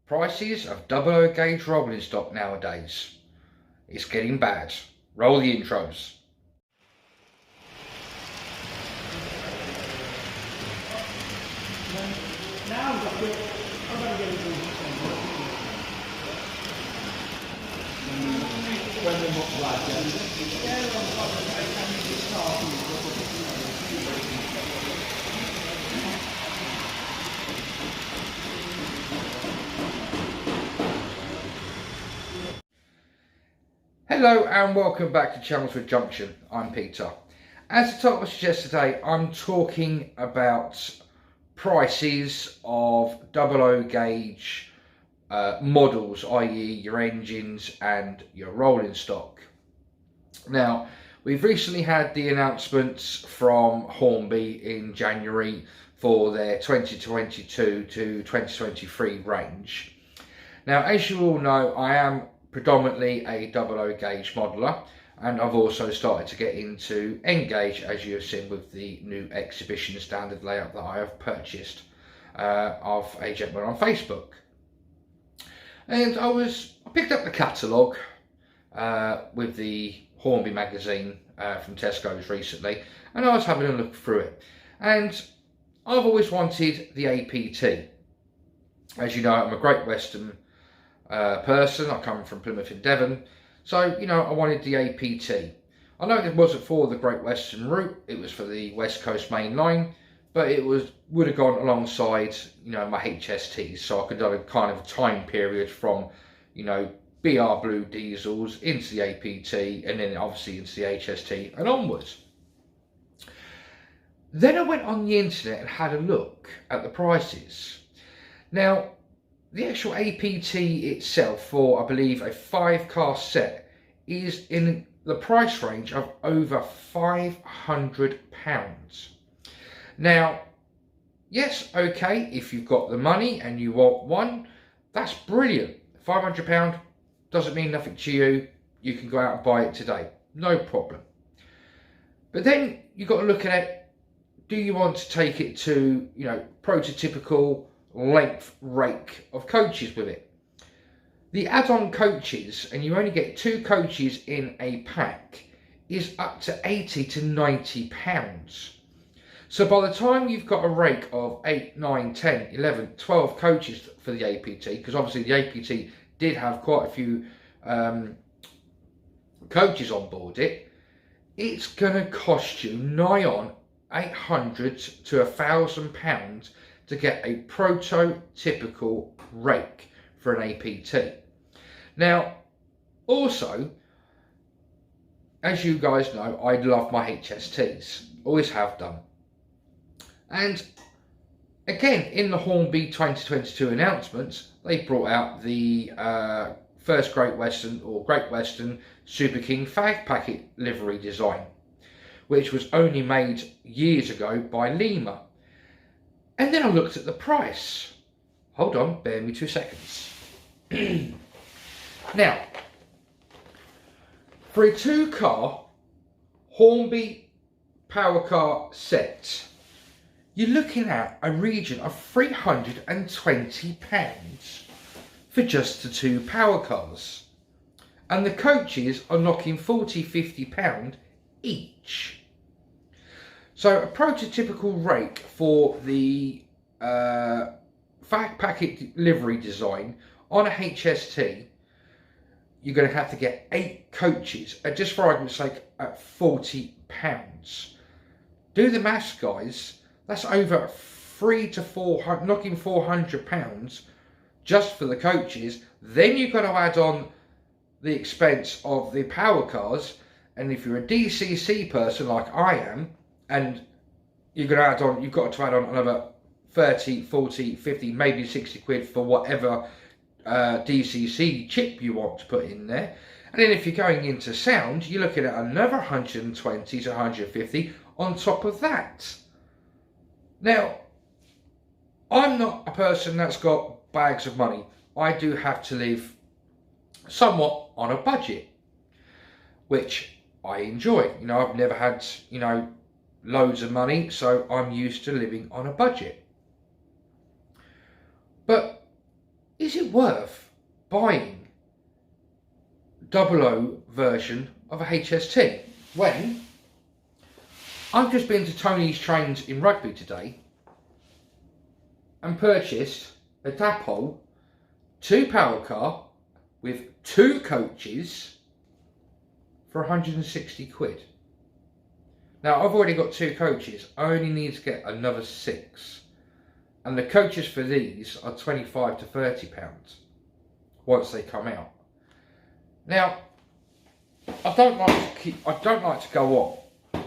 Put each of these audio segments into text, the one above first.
Prices of 00 gauge rolling stock nowadays. It's getting bad. Roll the intros. Hello and welcome back to Chelmswood Junction. I'm Peter. As the title suggests today, I'm talking about prices of 00 gauge models, i.e. your engines and your rolling stock. Now, we've recently had the announcements from Hornby in January for their 2022 to 2023 range. Now, as you all know, I am predominantly a 00 gauge modeler, and I've also started to get into N gauge, as you have seen with the new exhibition standard layout that I have purchased of a gentleman on Facebook. And I picked up the catalogue with the Hornby magazine from Tesco's recently, and I was having a look through it, and I've always wanted the APT. As you know, I'm a Great Western person. I come from Plymouth in Devon, so you know I wanted the APT. I know it wasn't for the Great Western route, it was for the West Coast Main Line, but it would have gone alongside, you know, my HSTs, so I could have a kind of time period from, you know, BR Blue diesels into the APT and then obviously into the HST and onwards. Then I went on the internet and had a look at the prices. Now, the actual APT itself for, I believe, a 5-car set is in the price range of over £500. Now, yes, okay, if you've got the money and you want one, that's brilliant. £500 doesn't mean nothing to you. You can go out and buy it today, no problem. But then you've got to look at it. Do you want to take it to, you know, prototypical length rake of coaches with it? The add-on coaches, and you only get 2 coaches in a pack, is up to £80 to £90. So by the time you've got a rake of 8, 9, 10, 11, 12 coaches for the APT, because obviously the APT did have quite a few coaches on board it, it's going to cost you nigh on £800 to £1,000 to get a prototypical rake for an APT. Now, also, as you guys know, I love my HSTs, always have done. And again, in the Hornby 2022 announcements, they brought out the first Great Western or Great Western Super King fag packet livery design, which was only made years ago by Lima. And then I looked at the price. Hold on, bear me 2 seconds. Now, for a 2-car Hornby power car set, you're looking at a region of £320 for just the 2 power cars. And the coaches are knocking £40, £50 each. So a prototypical rake for the fag packet livery design on a HST, you're going to have to get 8 coaches, just for argument's sake, at £40. Do the maths, guys. That's over £300 to £400, knocking £400 just for the coaches. Then you've got to add on the expense of the power cars, and if you're a DCC person like I am, and you're going to add on, you've got to add on another 30, 40, 50, maybe 60 quid for whatever DCC chip you want to put in there. And then if you're going into sound, you're looking at another 120 to 150 on top of that. Now, I'm not a person that's got bags of money. I do have to live somewhat on a budget, which I enjoy. You know, I've never had, you know, loads of money, so I'm used to living on a budget. But is it worth buying double O version of a HST when I've just been to Tony's Trains in Rugby today and purchased a dapol 2 power car with 2 coaches for 160 quid. Now I've already got 2 coaches, I only need to get another 6, and the coaches for these are 25 to 30 pounds once they come out. Now I don't like to go on,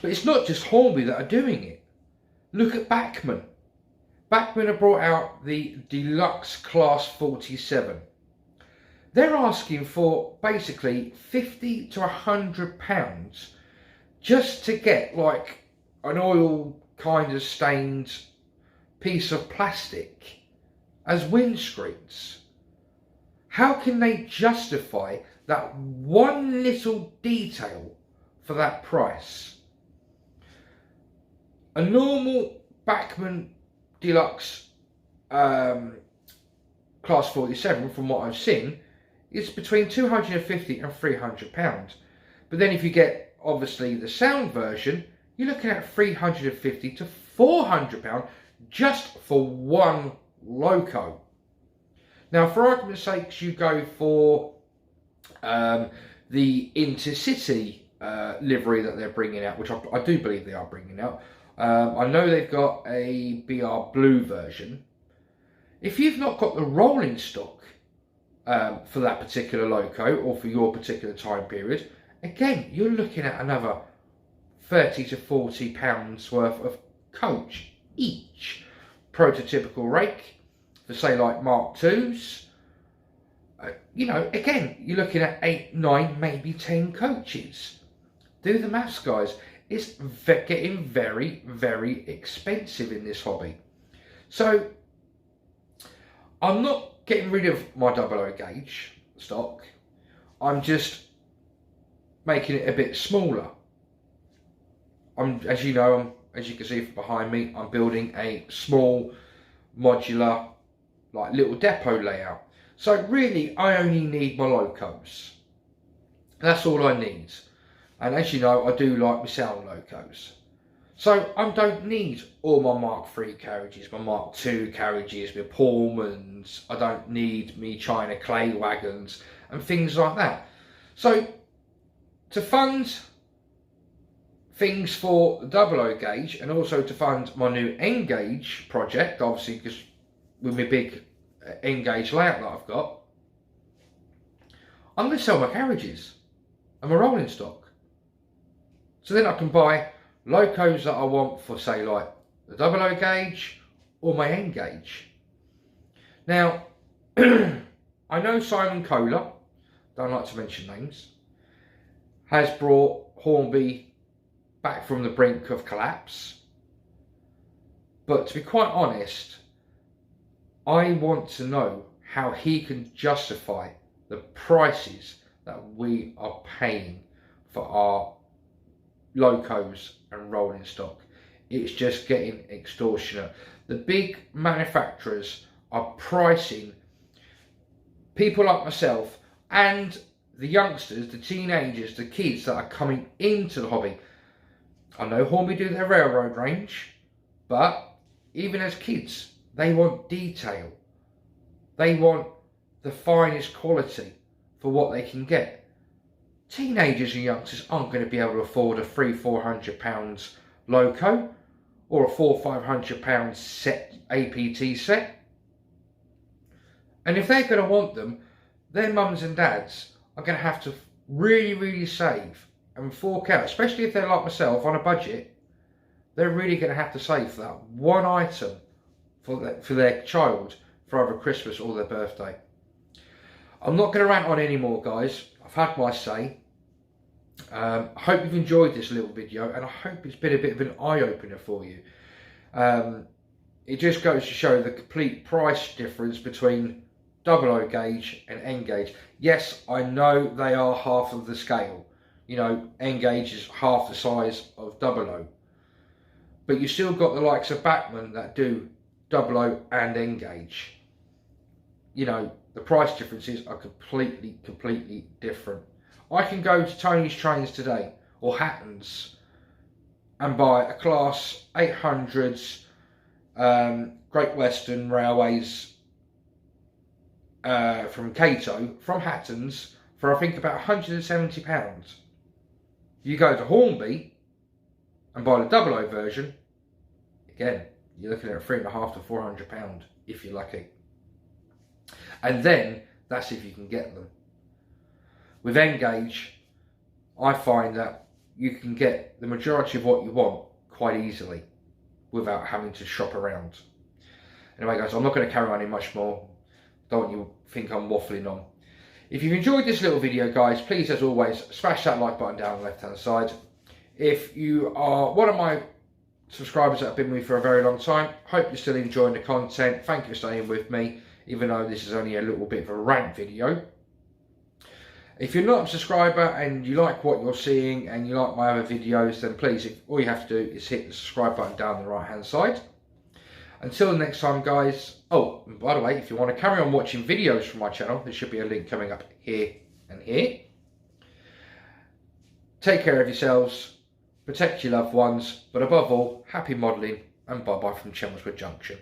but it's not just Hornby that are doing it. Look at Bachmann. Bachmann have brought out the Deluxe Class 47. They're asking for basically 50 to 100 pounds just to get like an oil kind of stained piece of plastic as windscreens. How can they justify that one little detail for that price? A normal Bachmann Deluxe Class 47, from what I've seen, is between 250 and 300 pounds. But then if you get obviously the sound version, you're looking at 350 to 400 pounds just for one loco. Now, for argument's sake, you go for the Intercity livery that they're bringing out, which I do believe they are bringing out. I know they've got a BR Blue version. If you've not got the rolling stock for that particular loco or for your particular time period, again, you're looking at another 30 to 40 pounds worth of coach each. Prototypical rake for say like Mark IIs. You know, again, you're looking at 8, 9, maybe 10 coaches. Do the maths, guys. It's getting very, very expensive in this hobby. So I'm not getting rid of my 00 gauge stock. I'm just making it a bit smaller. As you can see from behind me, I'm building a small modular, like little depot layout. So really, I only need my locos. That's all I need. And as you know, I do like my sound locos. So I don't need all my Mark III carriages, my Mark II carriages, my Pullmans. I don't need me China clay wagons and things like that. So to fund things for the 00 gauge and also to fund my new N gauge project, obviously because with my big N gauge layout that I've got, I'm going to sell my carriages and my rolling stock. So then I can buy locos that I want for say like the 00 gauge or my N gauge. Now, I know Simon Kohler, don't like to mention names, has brought Hornby back from the brink of collapse. But to be quite honest, I want to know how he can justify the prices that we are paying for our locos and rolling stock. It's just getting extortionate. The big manufacturers are pricing people like myself and the youngsters, the teenagers, the kids that are coming into the hobby. I know Hornby do their railroad range, but even as kids, they want detail. They want the finest quality for what they can get. Teenagers and youngsters aren't going to be able to afford a £300-400 loco or a £400-500 set APT set. And if they're going to want them, their mums and dads are going to have to really, really save and fork out, especially if they're like myself on a budget. They're really going to have to save for that one item for their child for either Christmas or their birthday. I'm not going to rant on anymore, guys. I've had my say. I hope you've enjoyed this little video, and I hope it's been a bit of an eye-opener for you. It just goes to show the complete price difference between 00 gauge and N gauge. Yes, I know they are half of the scale. You know, N gauge is half the size of 00. But you still got the likes of Bachmann that do 00 and N gauge. you know, the price differences are completely different. I can go to Tony's Trains today or Hatton's and buy a Class 800s Great Western Railways from Cato, from Hatton's, for I think about £170. You go to Hornby and buy the 00 version, again, you're looking at £350 to £400 if you're lucky. And then that's if you can get them. With N-Gauge, I find that you can get the majority of what you want quite easily without having to shop around. Anyway guys, I'm not going to carry on any much more. Don't want you to think I'm waffling on. If you've enjoyed this little video guys, please as always smash that like button down the left hand side. If you are one of my subscribers that have been with me for a very long time, hope you're still enjoying the content. Thank you for staying with me, even though this is only a little bit of a rant video. If you're not a subscriber and you like what you're seeing and you like my other videos, then please, all you have to do is hit the subscribe button down the right hand side. Until next time guys, oh, and by the way, if you want to carry on watching videos from my channel, there should be a link coming up here and here. Take care of yourselves, protect your loved ones, but above all, happy modelling, and bye bye from Chelmswood Junction.